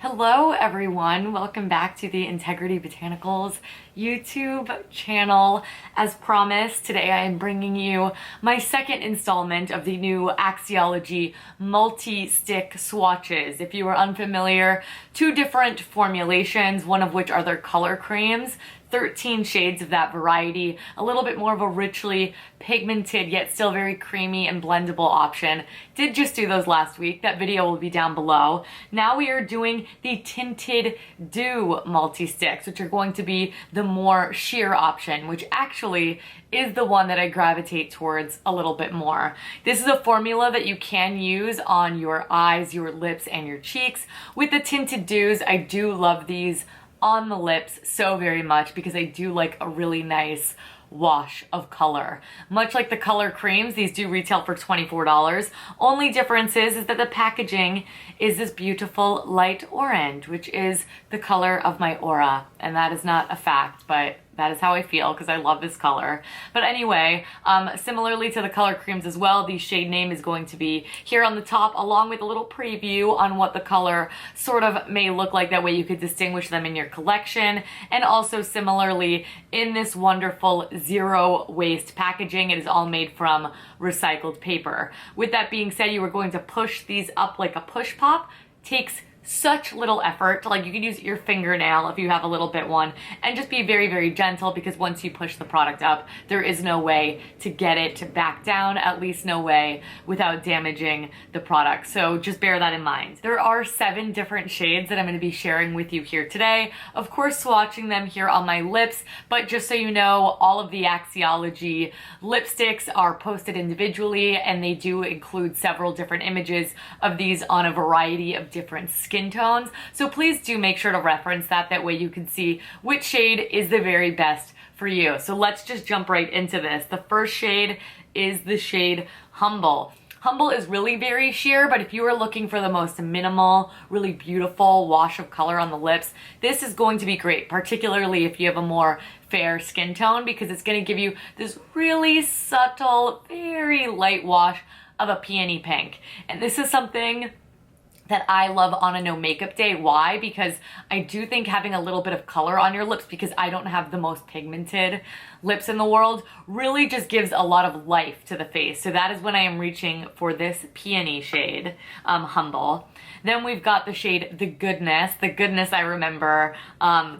Hello everyone, welcome back to the Integrity Botanicals YouTube channel. As promised, today I am bringing you my second installment of the new Axiology multi-stick swatches. If you are unfamiliar, two different formulations, one of which are their color creams, 13 shades of that variety, a little bit more of a richly pigmented yet still very creamy and blendable option. Did just do those last week. That video will be down below. Now we are doing the Tinted Dew multi-sticks, which are going to be the more sheer option, which actually is the one that I gravitate towards a little bit more. This is a formula that you can use on your eyes, your lips, and your cheeks. With the Tinted Dews, I do love these on the lips so very much because I do like a really nice wash of color. Much like the color creams, these do retail for $24. Only difference is that the packaging is this beautiful light orange, which is the color of my aura. And that is not a fact, but that is how I feel because I love this color. But anyway, similarly to the color creams as well, the shade name is going to be here on the top along with a little preview on what the color sort of may look like. That way you could distinguish them in your collection. And also similarly in this wonderful zero waste packaging, it is all made from recycled paper. With that being said, you are going to push these up like a push pop. Takes such little effort. Like you can use your fingernail if you have a little bit one and just be very, very gentle because once you push the product up, there is no way to get it to back down, at least no way without damaging the product. So just bear that in mind. There are 7 different shades that I'm going to be sharing with you here today. Of course, swatching them here on my lips, but just so you know, all of the Axiology lipsticks are posted individually and they do include several different images of these on a variety of different skin tones. So please do make sure to reference that. That way you can see which shade is the very best for you. So let's just jump right into this. The first shade is the shade Humble. Humble is really very sheer, but if you are looking for the most minimal, really beautiful wash of color on the lips, this is going to be great, particularly if you have a more fair skin tone, because it's going to give you this really subtle, very light wash of a peony pink. And this is something that I love on a no makeup day. Why? Because I do think having a little bit of color on your lips, because I don't have the most pigmented lips in the world, really just gives a lot of life to the face. So that is when I am reaching for this peony shade, Humble. Then we've got the shade The Goodness. The Goodness, I remember,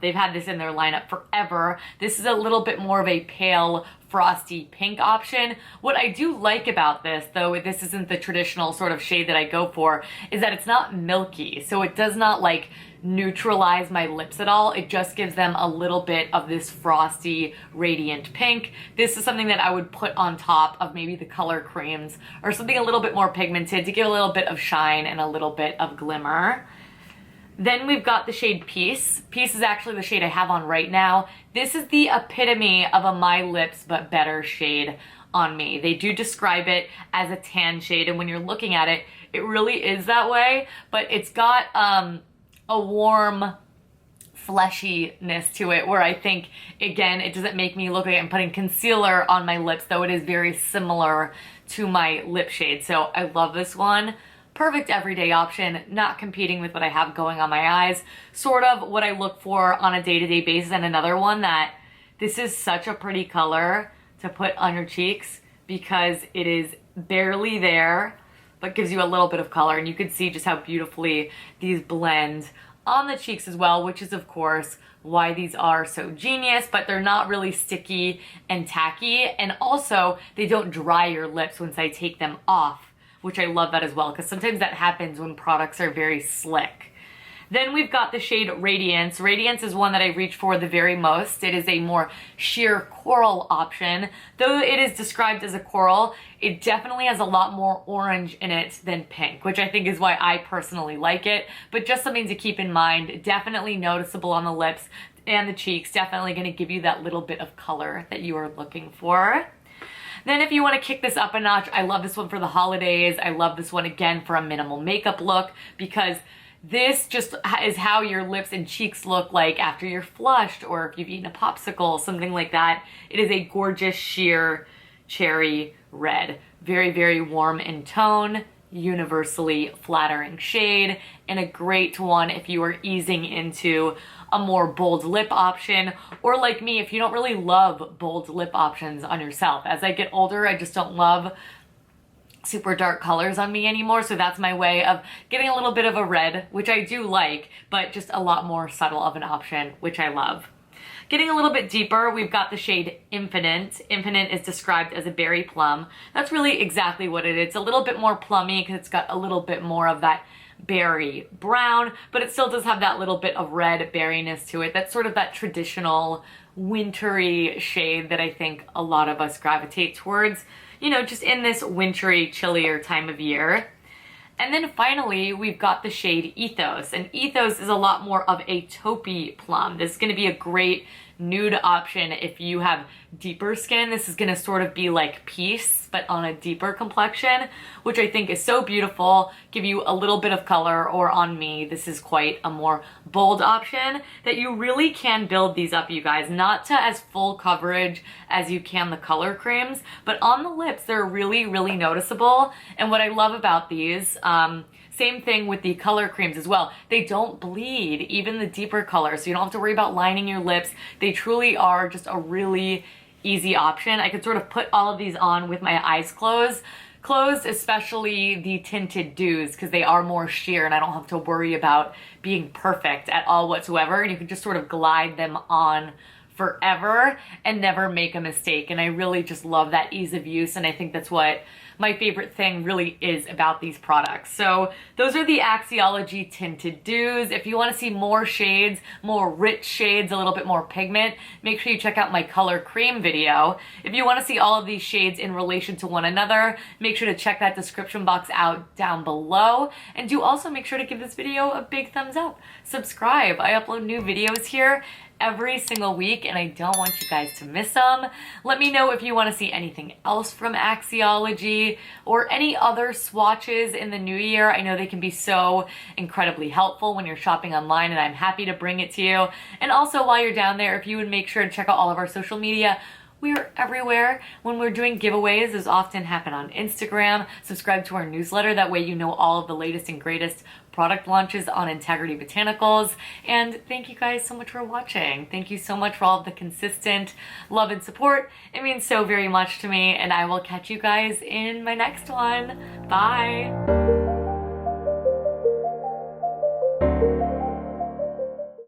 they've had this in their lineup forever. This is a little bit more of a pale, frosty pink option. What I do like about this, though this isn't the traditional sort of shade that I go for, is that it's not milky. So it does not like neutralize my lips at all. It just gives them a little bit of this frosty, radiant pink. This is something that I would put on top of maybe the color creams or something a little bit more pigmented to give a little bit of shine and a little bit of glimmer. Then we've got the shade Peace. Peace is actually the shade I have on right now. This is the epitome of a My Lips But Better shade on me. They do describe it as a tan shade, and when you're looking at it, it really is that way, but it's got a warm fleshiness to it where I think, again, it doesn't make me look like I'm putting concealer on my lips, though it is very similar to my lip shade. So I love this one. Perfect everyday option, not competing with what I have going on my eyes. Sort of what I look for on a day-to-day basis. And another one that this is such a pretty color to put on your cheeks because it is barely there, but gives you a little bit of color. And you can see just how beautifully these blend on the cheeks as well, which is of course why these are so genius, but they're not really sticky and tacky. And also they don't dry your lips once I take them off, which I love that as well, because sometimes that happens when products are very slick. Then we've got the shade Radiance. Radiance is one that I reach for the very most. It is a more sheer coral option. Though it is described as a coral, it definitely has a lot more orange in it than pink, which I think is why I personally like it. But just something to keep in mind, definitely noticeable on the lips and the cheeks, definitely going to give you that little bit of color that you are looking for. Then if you want to kick this up a notch, I love this one for the holidays. I love this one again for a minimal makeup look because this just is how your lips and cheeks look like after you're flushed or if you've eaten a popsicle, something like that. It is a gorgeous sheer cherry red. Very, very warm in tone, universally flattering shade, and a great one if you are easing into a more bold lip option, or like me, if you don't really love bold lip options on yourself. As I get older, I just don't love super dark colors on me anymore, so that's my way of getting a little bit of a red, which I do like, but just a lot more subtle of an option, which I love. Getting a little bit deeper, we've got the shade Infinite. Infinite is described as a berry plum. That's really exactly what it is. It's a little bit more plummy because it's got a little bit more of that berry brown, but it still does have that little bit of red berryness to it. That's sort of that traditional wintry shade that I think a lot of us gravitate towards, you know, just in this wintry, chillier time of year. And then finally, we've got the shade Ethos, and Ethos is a lot more of a taupey plum. This is going to be a great nude option if you have deeper skin. This is going to sort of be like Peace, but on a deeper complexion, which I think is so beautiful, give you a little bit of color, or on me, this is quite a more bold option that you really can build these up, you guys, not to as full coverage as you can the color creams, but on the lips, they're really, really noticeable. And what I love about these, same thing with the color creams as well. They don't bleed, even the deeper colors, so you don't have to worry about lining your lips. They truly are just a really easy option. I could sort of put all of these on with my eyes closed, especially the tinted dews, because they are more sheer and I don't have to worry about being perfect at all whatsoever. And you can just sort of glide them on forever and never make a mistake. And I really just love that ease of use, and I think that's what my favorite thing really is about these products. So those are the Axiology Tinted Dews. If you want to see more shades, more rich shades, a little bit more pigment, make sure you check out my color cream video. If you want to see all of these shades in relation to one another, make sure to check that description box out down below. And do also make sure to give this video a big thumbs up. Subscribe. I upload new videos here every single week, and I don't want you guys to miss them. Let me know if you want to see anything else from Axiology or any other swatches in the new year. I know they can be so incredibly helpful when you're shopping online, and I'm happy to bring it to you. And also, while you're down there, if you would make sure to check out all of our social media. We are everywhere. When we're doing giveaways, those often happen on Instagram. Subscribe to our newsletter. That way you know all of the latest and greatest product launches on Integrity Botanicals. And thank you guys so much for watching. Thank you so much for all of the consistent love and support. It means so very much to me, and I will catch you guys in my next one. Bye.